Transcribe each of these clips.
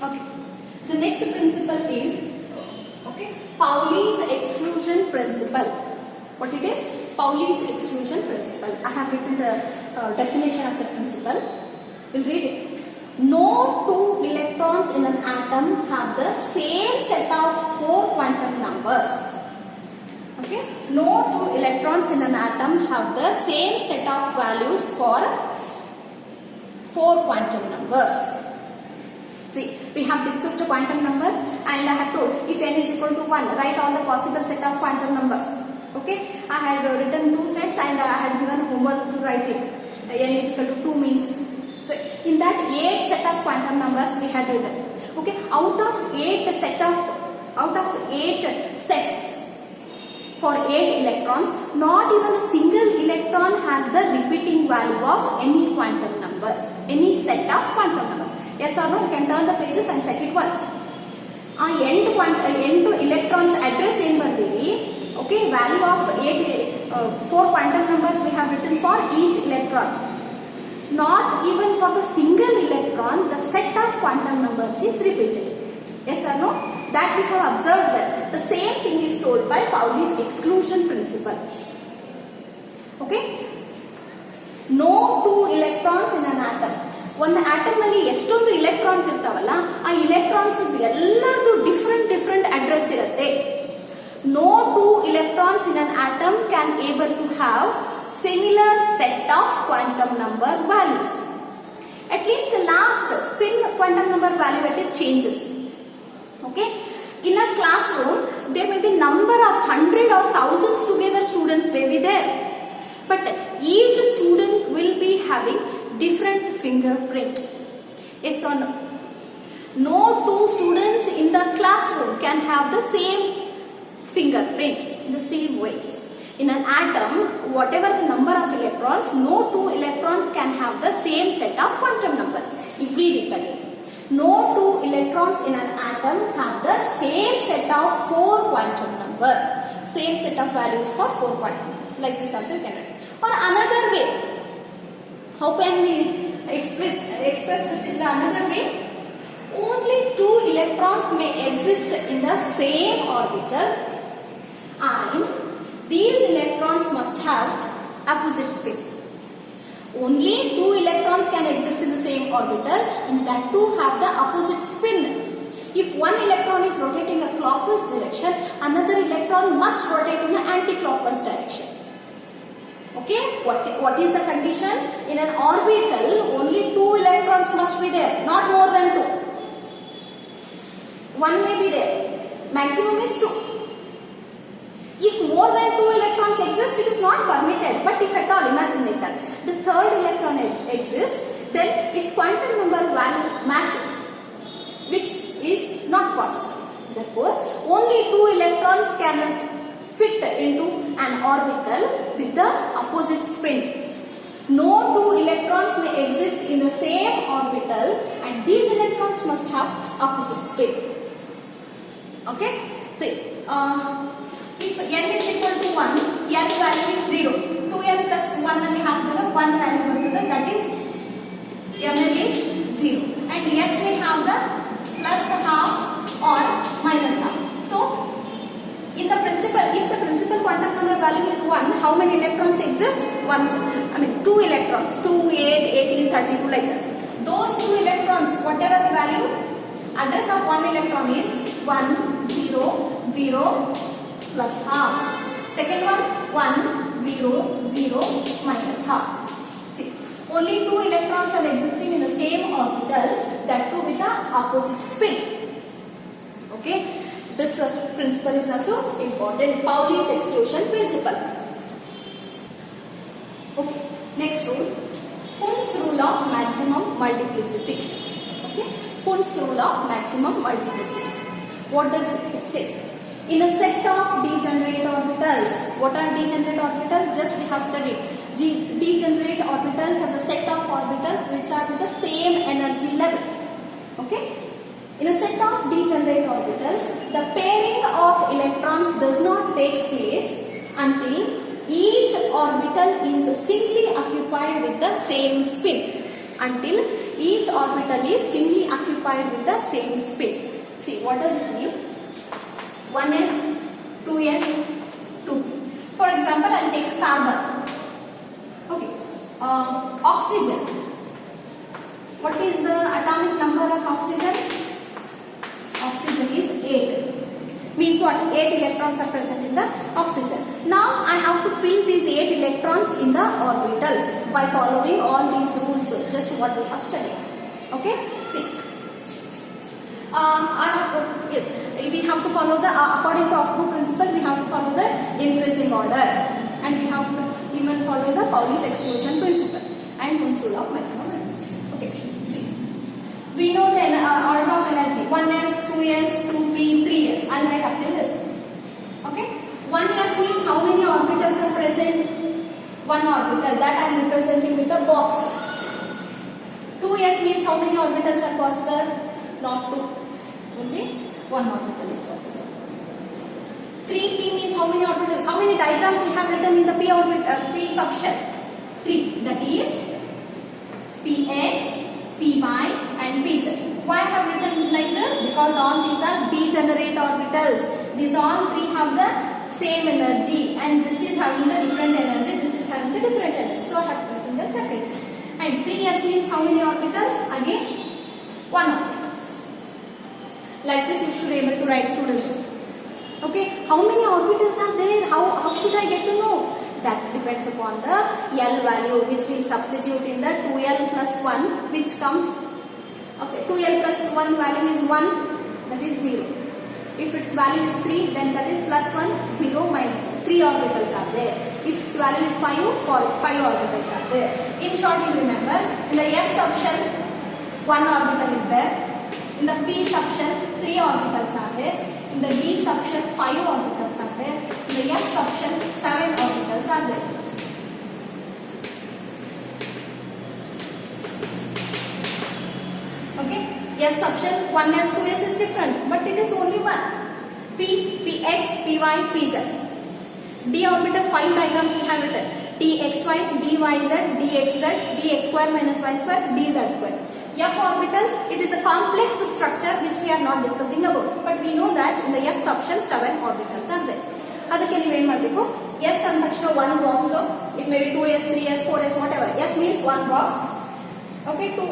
Okay. The next principle is Pauli's exclusion principle. What it is? Pauli's exclusion principle. I have written the definition of the principle. We'll read it. No two electrons in an atom have the same set of 4 quantum numbers. Okay? No two electrons in an atom have the same set of values for 4 quantum numbers. See, we have discussed quantum numbers and I have told if n is equal to 1, write all the possible set of quantum numbers. Okay, I had written 2 sets and I had given homework to write it. N is equal to 2 means. So, in that 8 set of quantum numbers we had written. Okay, out of 8 sets for 8 electrons, not even a single electron has the repeating value of any quantum numbers, any set of quantum numbers. Yes or no? You can turn the pages and check it once. N to electrons address in bardili. Okay, value of 4 quantum numbers we have written for each electron. Not even for the single electron, the set of quantum numbers is repeated. Yes or no? That we have observed that the same thing is told by Pauli's exclusion principle. Okay? No two electrons in an atom. ಒಂದು atom ಅಲ್ಲಿ ಎಷ್ಟೊಂದು electrons ಇರ್ತಾವಲ್ಲ ಆ electrons ಎಲ್ಲರದು different address ಇರುತ್ತೆ. No two electrons in an atom can able to have similar set of quantum number values. At least the last spin quantum number value at least changes. Okay, in a classroom there may be number of 100 or thousands together students may be there, but each student will be having different fingerprint. Yes or no? No two students in the classroom can have the same fingerprint in the same ways. In an atom, whatever the number of electrons, no two electrons can have the same set of quantum numbers. If we read it again, no two electrons in an atom have the same set of 4 quantum numbers. Same set of values for 4 quantum numbers. Like this also can write. Or another way, how can we express this in the another way? Only 2 electrons may exist in the same orbital and these electrons must have opposite spin. Only 2 electrons can exist in the same orbital and that too have the opposite spin. If one electron is rotating a clockwise direction, another electron must rotate in an anti-clockwise direction. Okay, what is the condition? In an orbital, only 2 electrons must be there, not more than 2. One may be there, maximum is 2. If more than 2 electrons exist, it is not permitted. But if at all, imagine like that, the third electron exists, then its quantum number value matches, which is not possible. Therefore, only 2 electrons can fit into an orbital with the opposite spin. No 2 electrons may exist in the same orbital and these electrons must have opposite spin. Okay? See, if n is equal to 1, n value is 0. 2n plus 1 and half the 1 value that is mn is 0. And yes, we have the plus half or minus half. So, in the principal, if the principal quantum number value is 1, how many electrons exist? 2 electrons, 2, 8, 18, 32 like that. Those 2 electrons, whatever the value, address of 1 electron is 1, 0, 0 plus half. Second one, 1, 0, 0 minus half. See, only 2 electrons are existing in the same orbital, that too with the opposite spin. Okay? This principle is also important. Pauli's exclusion principle. Okay. Next rule. Hund's rule of maximum multiplicity. Okay. Hund's rule of maximum multiplicity. What does it say? In a set of degenerate orbitals. What are degenerate orbitals? Just we have studied. Degenerate orbitals are the set of orbitals which are with the same energy level. Okay. In a set of degenerate orbitals, the pairing of electrons does not take place until each orbital is singly occupied with the same spin. Until each orbital is singly occupied with the same spin. See, what does it mean? 1s, 2s, 2p. For example, I'll take carbon. Okay. Oxygen. What is the atomic number of oxygen? Oxygen is 8. Means what? 8 electrons are present in the oxygen. Now I have to fill these 8 electrons in the orbitals by following all these rules, just what we have studied. Okay? See. Yes, we have to follow the, according to Aufbau principle, we have to follow the increasing order. And we have to even follow the Pauli's exclusion principle and Hund's rule of maximum energy. Okay, see. We know the order of energy. 1s, 2s, 2p, 3s. I'll write up till this. Okay? 1s means how many orbitals are present? One orbital. That I am representing with a box. 2s means how many orbitals are possible? Not 2. Only one orbital is possible. 3p means how many orbitals? How many diagrams we have written in the p subshell? 3. That is px, py and pz. Why I have written like this? Because all these are degenerate orbitals. These all three have the same energy, and this is having the different energy, this is having the different energy. So I have written that separately. And 3s means how many orbitals? Again, one orbital. Like this you should be able to write, students. Okay, how many orbitals are there? How should I get to know? That depends upon the L value, which will substitute in the 2L plus 1, which comes, okay, 2L plus 1 value is 1, that is 0. If its value is 3, then that is plus 1, 0, minus 1. 3 orbitals are there. If its value is 5, 5 orbitals are there. In short, you remember, in the S subshell, 1 orbital is there. In the P subshell, 3 orbitals are there. In the D subshell, 5 orbitals are there. In the F subshell, 7 orbitals are there. Okay? S subshell, 1s, 2s is different, but it is only one. P, Px, Py, Pz. D orbital 5 diagrams we have written. Dxy, dyz, dxz, dx square minus y square, dz square. F orbital, it is a complex structure which we are not discussing about, but we know that in the F subshell 7 orbitals are there. ಅದಕ್ಕೆ ನೀವೇನು ಮಾಡಬೇಕು? S ಅಂದ ತಕ್ಷಣ 1 box, it may be 2s, 3s, 4s, whatever. S means 1 box. Okay, 2.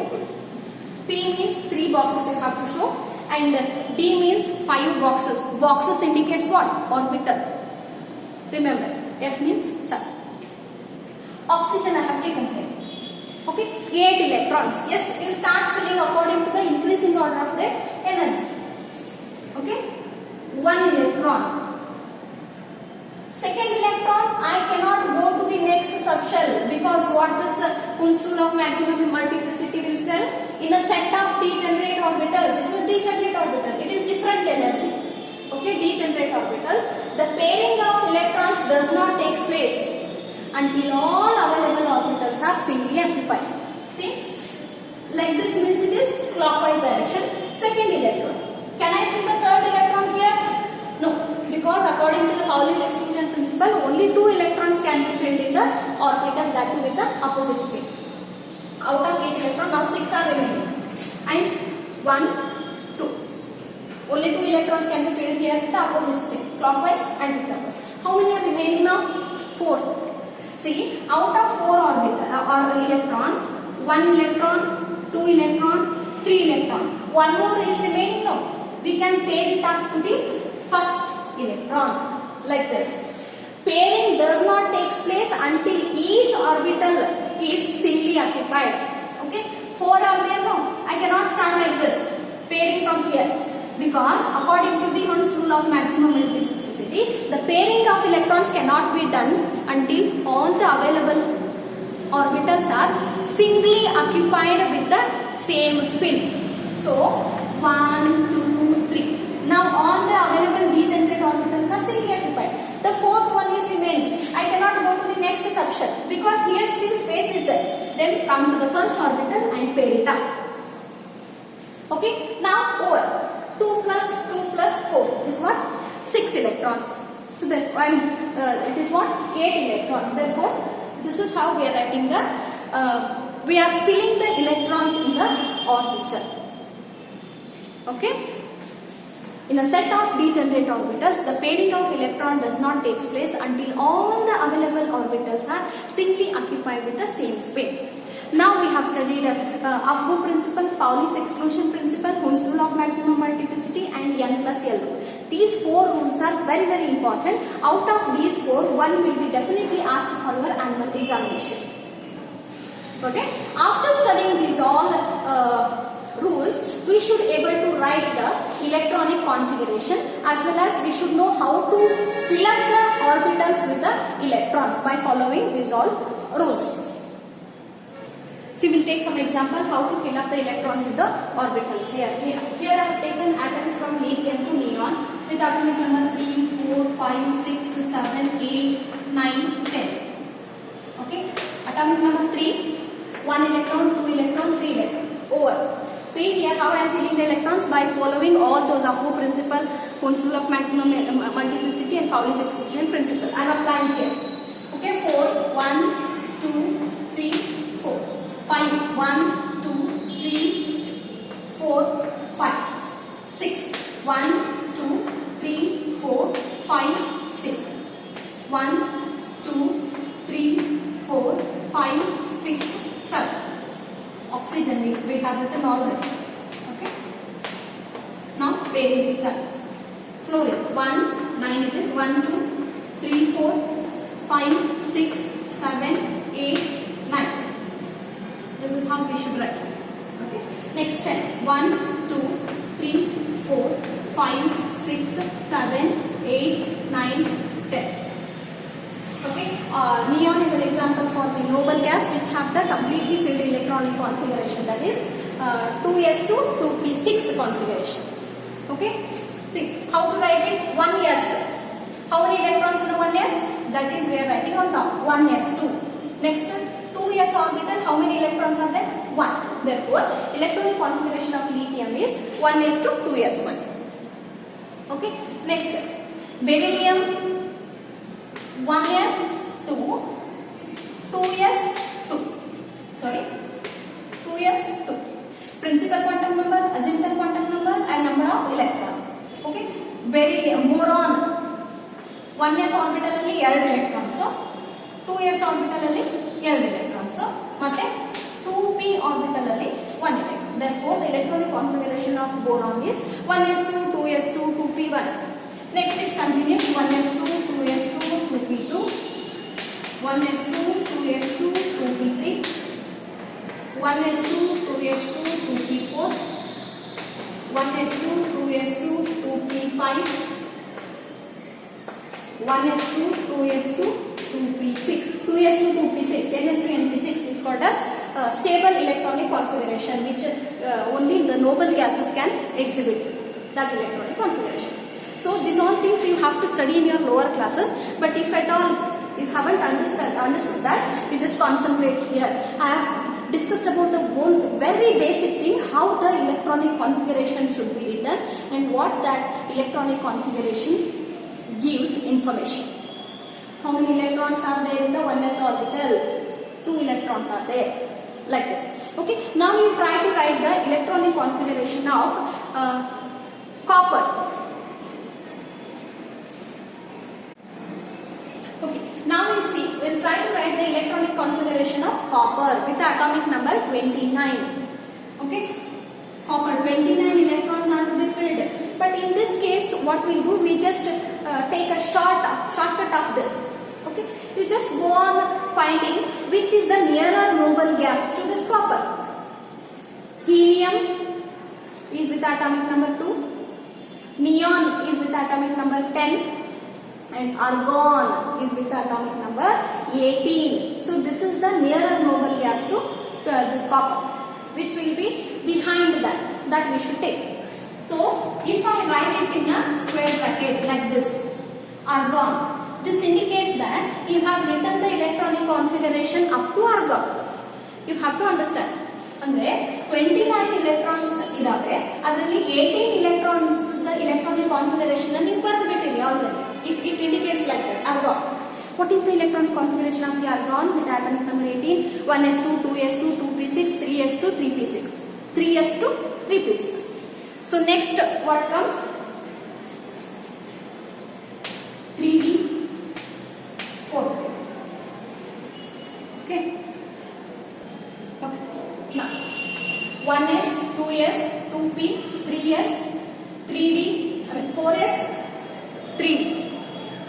P means 3 boxes you have to show, and D means 5 boxes. Boxes indicates what? Orbital. Remember, F means sun. Oxygen I have taken here. Okay, 8 electrons. Yes, you start filling according to the increasing order of their energy. Okay, 1 electron. Second electron, I cannot go to the next subshell, because what this Hund's rule of maximum multiplicity will tell? In a set of degenerate orbitals, it is a degenerate orbital. It is different energy. Okay, degenerate orbitals. The pairing of electrons does not take place until all available orbitals are singly occupied. See, like this means it is clockwise direction. Second electron. Can I fill the third electron here? No, because according to the Pauli's exclusion principle, only 2 electrons can be filled in the orbital, that too with the opposite spin. Out of 8 electrons, now 6 are remaining, and 1, 2. Only 2 electrons can be filled here with the opposite spin, clockwise and anti-clockwise. How many are remaining now? 4. See, out of 4 electrons, 1 electron, 2 electron, 3 electron. One more is remaining now. We can pair it up to the first electron, like this. Pairing does not take place until each orbital is singly occupied. Okay, 4 are there now. I cannot start like this, pairing from here, because according to the Hund's rule of maximum multiplicity, the pairing of electrons cannot be done until all the available orbitals are singly occupied with the same spin. So 1, 2, 3. Now all the available degenerate orbitals are singly occupied. The fourth one is remaining. I cannot go to the next subshell because here still space is there. Then come to the first orbital and pair it up. Okay. Now over 2 plus 2 plus 4 is what? 6 electrons. So therefore, it is what? 8 electrons. Therefore, this is how we are writing the we are filling the electrons in the orbital. Okay. In a set of degenerate orbitals, the pairing of electron does not take place until all the available orbitals are singly occupied with the same spin. Now we have studied Aufbau principle, Pauli's exclusion principle, Hund's rule of maximum multiplicity, and N plus L rule. These 4 rules are very, very important. Out of these 4, one will be definitely asked for your annual examination. Okay. After studying these all rules, we should able to write the electronic configuration, as well as we should know how to fill up the orbitals with the electrons by following these all rules. See, we'll take some example how to fill up the electrons in the orbitals. Here I have taken atoms from lithium to neon with atomic number 3, 4, 5, 6, 7, 8, 9, 10. Okay, atomic number 3, 1 electron, 2 electron, 3 electron. Over. See here how I am filling the electrons by following all those Aufbau principle, Hund's rule of maximum multiplicity, and Pauli's exclusion principle. I am applying here. Okay, 4, 1, 2, 3, 4. 5, 1, 2, 3, 4, 5, 6, 1, 2, 3, 4, 5, 6, 1, 2, 3, 4, 5, 6, 7. Oxygen we have written already. Okay. Now pairing is done. Fluorine 1, 9 it is 1, 2, 3, 4, 5, 6, 7, 8, 9. This is how we should write. Okay. Next 10. 1, 2, 3, 4, 5, 6, 7, 8, 9, 10. Okay. Neon is an example for the noble gas which have the completely filled electronic configuration, that is 2s2 2p6 configuration. Okay. See how to write it. 1s. How many electrons in the 1s? That is we are writing on top. 1s2. Next 2s orbital. How many electrons are there? 1. Therefore, electronic configuration of lithium is 1s2 2s1. Okay. Next beryllium 1s2 2s2. Sorry, 2s2. Principal quantum number, azimuthal quantum number, and number of electrons. Okay. Beryllium, boron 1s orbital alli 2 electrons. So 2s orbital alli 2 electrons. So ಮತ್ತೆ 2p orbital alli 1 electron. Therefore, the electronic configuration of boron is 1s2 2s2 2p1. Next it continues 1s2 2s2 2p2, 1s2 2s2 2p3, 1s2 2s2 2p4, 1s2 2s2 2p5, 1s2 2s2 2p6. 2s2 2p6, ns2 np6 is called as stable electronic configuration, which only the noble gases can exhibit that electronic configuration. So these all things you have to study in your lower classes, but if at all you haven't understood that, you just concentrate here. I have discussed about the very basic thing, how the electronic configuration should be written and what that electronic configuration gives information. How many electrons are there in the 1s orbital? 2 electrons are there, like this. Okay. Now you try to write the electronic configuration of copper. Okay, now we'll try to write the electronic configuration of copper with the atomic number 29. Okay, copper 29 electrons are to be filled. But in this case, what we'll do, we just take a shortcut of this. Okay, you just go on finding which is the nearer noble gas to this copper. Helium is with atomic number 2. Neon is with atomic number 10. And argon is with atomic number 18. So this is the nearer noble gas to this copper, which will be behind that we should take. So if I write it in a square bracket like this, argon, this indicates that you have written the electronic configuration up to argon. You have to understand. ಅಂದ್ರೆ 29 electrons ಇದಾವೆ, ಅದರಲ್ಲಿ 18 electrons the electronic configuration ನೀವು ಬರೆದು ಬಿಟ್ಟಿರಿ already. If it indicates like that, argon. What is the electronic configuration of the argon with atomic number 18? 1s2, 2s2, 2p6, 3s2, 3p6. 3s2, 3p6. So next what comes? 3d, 4. Okay. Now 1s, 2s, 2p, 3s, 3d, 4s, 3d.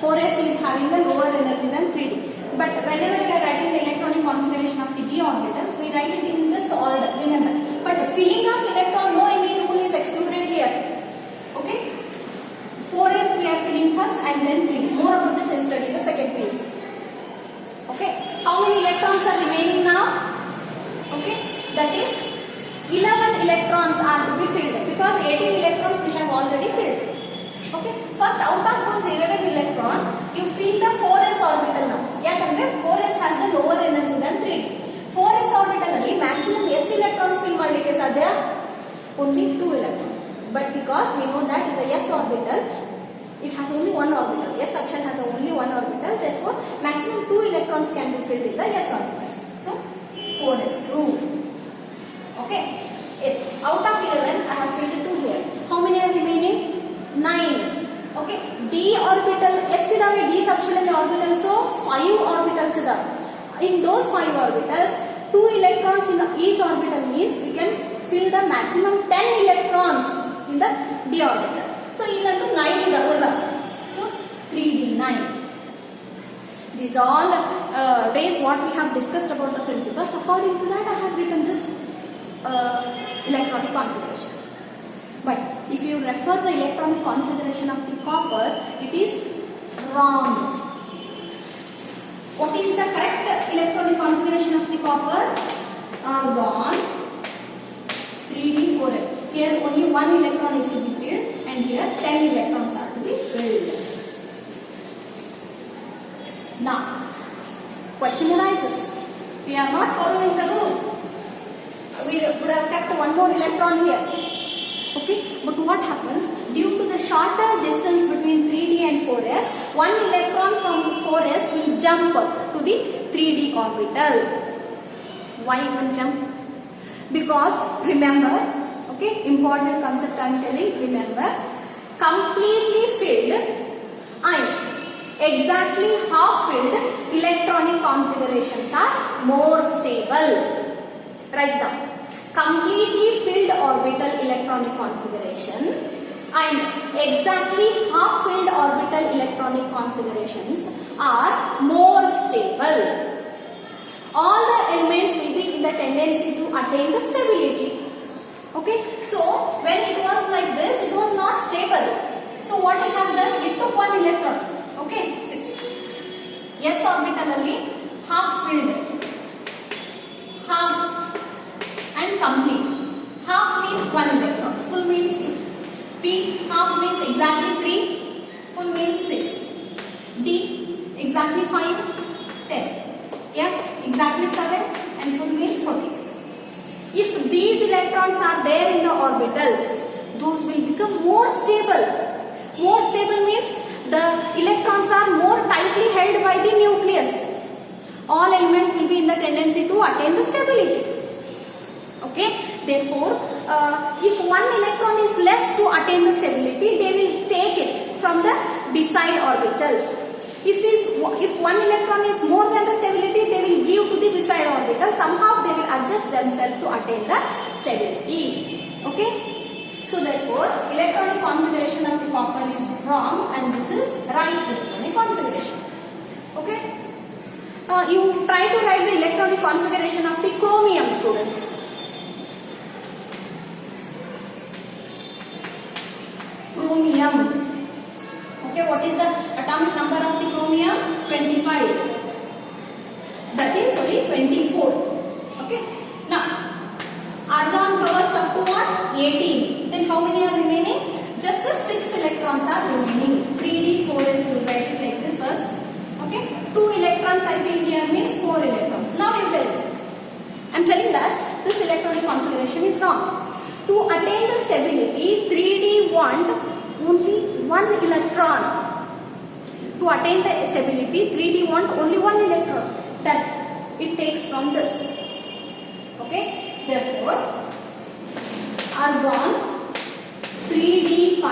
4s is having a lower energy than 3d. But whenever we are writing the electronic configuration of the d orbitals, we write it in this order, remember. But filling of electron, no any rule is excluded here. Okay? 4s we are filling first and then 3d. More about this in study in the second page. Okay? How many electrons are remaining now? Okay? That is 11 electrons are to be filled because 18 electrons we have already filled. Okay, first out of those 11 electrons, you fill the 4s orbital now. Yakandre 4s has the lower energy than 3d. 4s orbital alli maximum ಎಷ್ಟು electrons fill ಮಾಡಲಿಕ್ಕೆ ಸಾಧ್ಯ? Only 2 electrons. But because we know that in the s orbital, it has only one orbital. S option has only one orbital. Therefore, maximum 2 electrons can be filled in the s orbital. So 4s2. Okay. Yes. Out of 11, I have filled 2 here. How many are remaining? 9. Okay, d orbital ಎಷ್ಟಿದಾವೆ d subshell orbitals? So 5 orbitals ಇದಾವೆ. In those 5 orbitals, 2 electrons in each orbital means we can fill the maximum 10 electrons in the d orbital. So ಇಲ್ಲಂತೂ 9 ಇದಾವೆ. So 3d9. These all ways what we have discussed about the principles. According to that, I have written this electronic configuration. But if you refer the electronic configuration of the copper, it is wrong. What is the correct electronic configuration of the copper? Argon 3d4s. Here only 1 electron is to be filled and here 10 electrons are to be filled. Now, question arises. We are not following the rule. We would have kept one more electron here. Okay, but what happens? Due to the shorter distance between 3d and 4s, one electron from 4s will jump to the 3d orbital. Why it will jump? Because remember, okay, important concept I am telling, remember, completely filled and exactly half filled electronic configurations are more stable. Write down. Completely filled orbital electronic configuration and exactly half filled orbital electronic configurations are more stable. All the elements will be in the tendency to attain the stability. Okay, so when it was like this, it was not stable. So what it has done? It took one electron. Okay, s orbital alli half filled, half and complete. Half means 1 electron, full means 2. P, half means exactly 3, full means 6. D, exactly 5, 10. F, exactly 7 and full means 14. If these electrons are there in the orbitals, those will become more stable. More stable means the electrons are more tightly held by the nucleus. All elements will be in the tendency to attain the stability. Okay, therefore, if one electron is less to attain the stability, they will take it from the beside orbital. If one electron is more than the stability, they will give to the beside orbital. Somehow they will adjust themselves to attain the stability. Okay, so therefore, electronic configuration of the copper is wrong and this is right electronic configuration. Okay, you try to write the electronic configuration of the chromium, students. Chromium. Okay, what is the atomic number of the chromium? 25. That is, 24. Okay. Now, argon covers up to what? 18. Then how many are remaining? Just 6 electrons are remaining. 3d, 4s, we'll write it like this first. Okay. 2 electrons I feel here means 4 electrons. Now you tell me. I'm telling that this electronic configuration is wrong. To attain the stability, 3d want only 1 electron. To To attain the stability, 3D want only one electron that it takes from this. Okay, therefore argon 3d5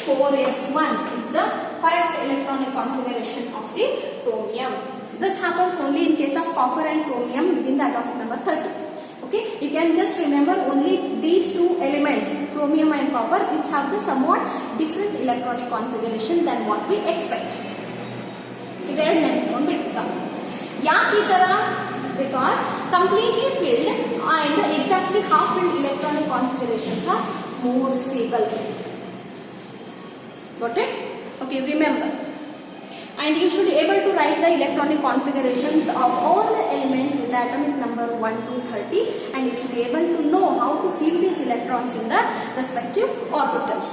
4s1 is the correct electronic configuration of the chromium. This happens only in case of copper and chromium within the atomic number 30. Okay, you can just remember only these two elements, chromium and copper, which have the somewhat different electronic configuration than what we expect. ಇವೆರಡು ನೆನಪಿಟ್ಕೊಂಡ್ಬಿಟ್ಟು ಸಾಕು. ಯಾಕೆ ಈ ತರ? Because completely filled and exactly half filled electronic configurations are more stable. Got it? Okay, remember. And you should be able to write the electronic configurations of all the elements with the atomic number 1 to 30, and you should be able to know how to fill these electrons in the respective orbitals.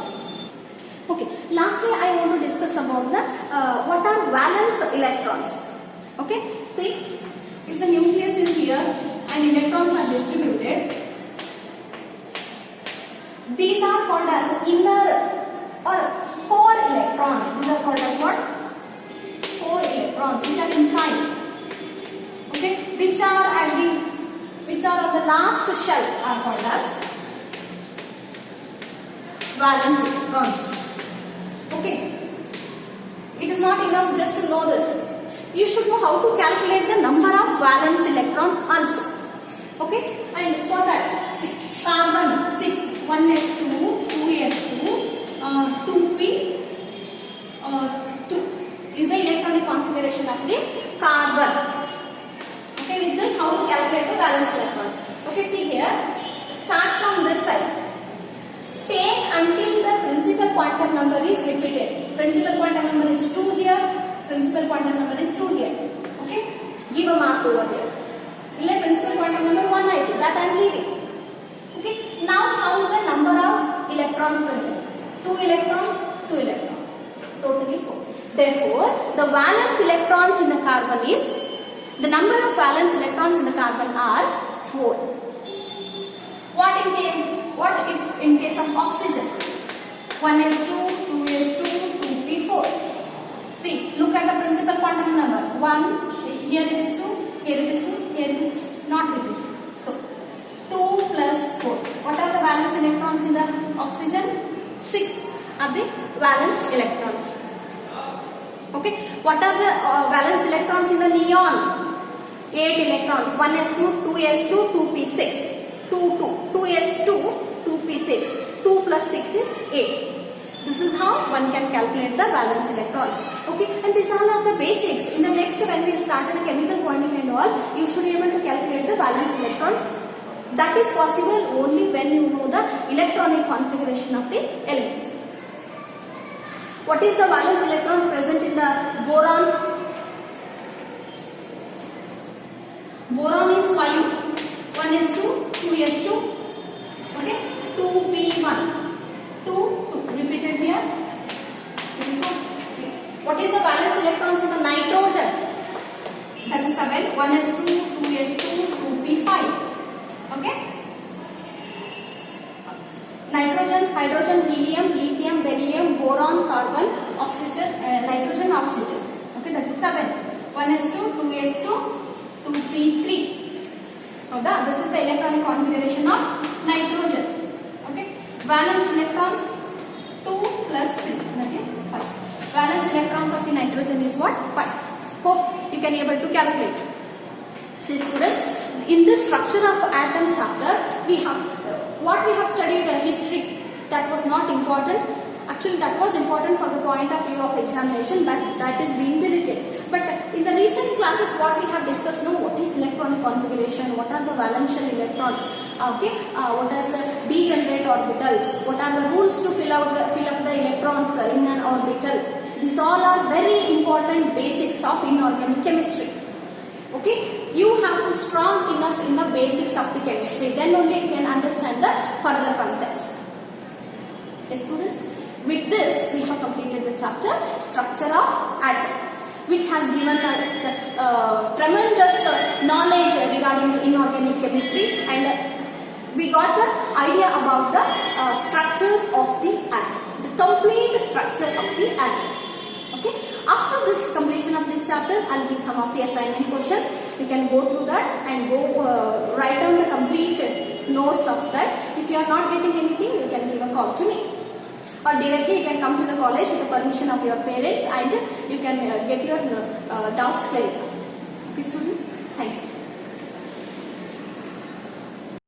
Okay, lastly I want to discuss about the what are valence electrons. Okay, see, if the nucleus is here and electrons are distributed, these are called as inner or core electrons. These are called as what? Core electrons, which are inside. Okay, which are on the last shell are called as valence electrons. Okay, it is not enough just to know this. You should know how to calculate the number of valence electrons also. Okay, and for that, see, carbon 6, 1s2, 2s2, 2p, 2 is the electronic configuration of the carbon. Okay, with this, how to calculate the valence electron? Okay, see here, start from this side. Take until the principal quantum number is repeated. Principal quantum number is 2 here. Principal quantum number is 2 here. Okay, give a mark over there. Let principal quantum number 1 I do, that I am leaving. Okay, now count the number of electrons present. 2 electrons, 2 electrons, totally 4. Therefore, the valence electrons in the carbon is, the number of valence electrons in the carbon are 4. What if in case of oxygen? 1s2, 2s2, 2p4. See, look at the principal quantum number. 1, here it is 2, here it is 2, here it is not repeated. So, 2 plus 4. What are the valence electrons in the oxygen? 6 are the valence electrons. Okay, what are the valence electrons in the neon? 8 electrons. 1s2, 2s2, 2p6. 2s2, 2p6. 2 plus 6 is 8. This is how one can calculate the valence electrons. Okay, and these all are the basics. In the next, when we start in the chemical bonding and all, you should be able to calculate the valence electrons. That is possible only when you know the electronic configuration of the elements. What is the valence electrons present in the boron? Boron is 5. 1s2, 2s2. Okay, 2p1. 2, 2. Repeated here. This one. Okay. What is the valence electrons in the nitrogen? That is 7. 1s2, 2s2, 2p5. Okay. Nitrogen, hydrogen, helium, lithium, beryllium, boron, carbon, oxygen, nitrogen, oxygen. Okay, that is 7. 1s2, 2s2, 2p3. Okay, this is the electronic configuration of nitrogen. Okay, valence electrons 2 plus 3. Okay, 5. Valence electrons of the nitrogen is what? 5. Hope you can able to calculate. See students, in this structure of atom chapter, we have what we have studied history, that was not important. Actually, that was important for the point of view of examination, but that is being deleted. But in the recent classes, what we have discussed, what is electronic configuration, what are the valential electrons, okay, what is degenerate orbitals, what are the rules to fill up the electrons in an orbital. These all are very important basics of inorganic chemistry. Okay, you have to strong enough in the basics of the chemistry, then only you can understand the further concepts. Yes, students, with this we have completed the chapter structure of atom, which has given us tremendous knowledge regarding the inorganic chemistry, and we got the idea about the structure of the atom, the complete structure of the atom. Okay. After this completion of this chapter, I'll give some of the assignment questions. You can go through that and go write down the complete notes of that. If you are not getting anything, you can give a call to me. Or directly you can come to the college with the permission of your parents and you can get your doubts clarified. Okay students, thank you.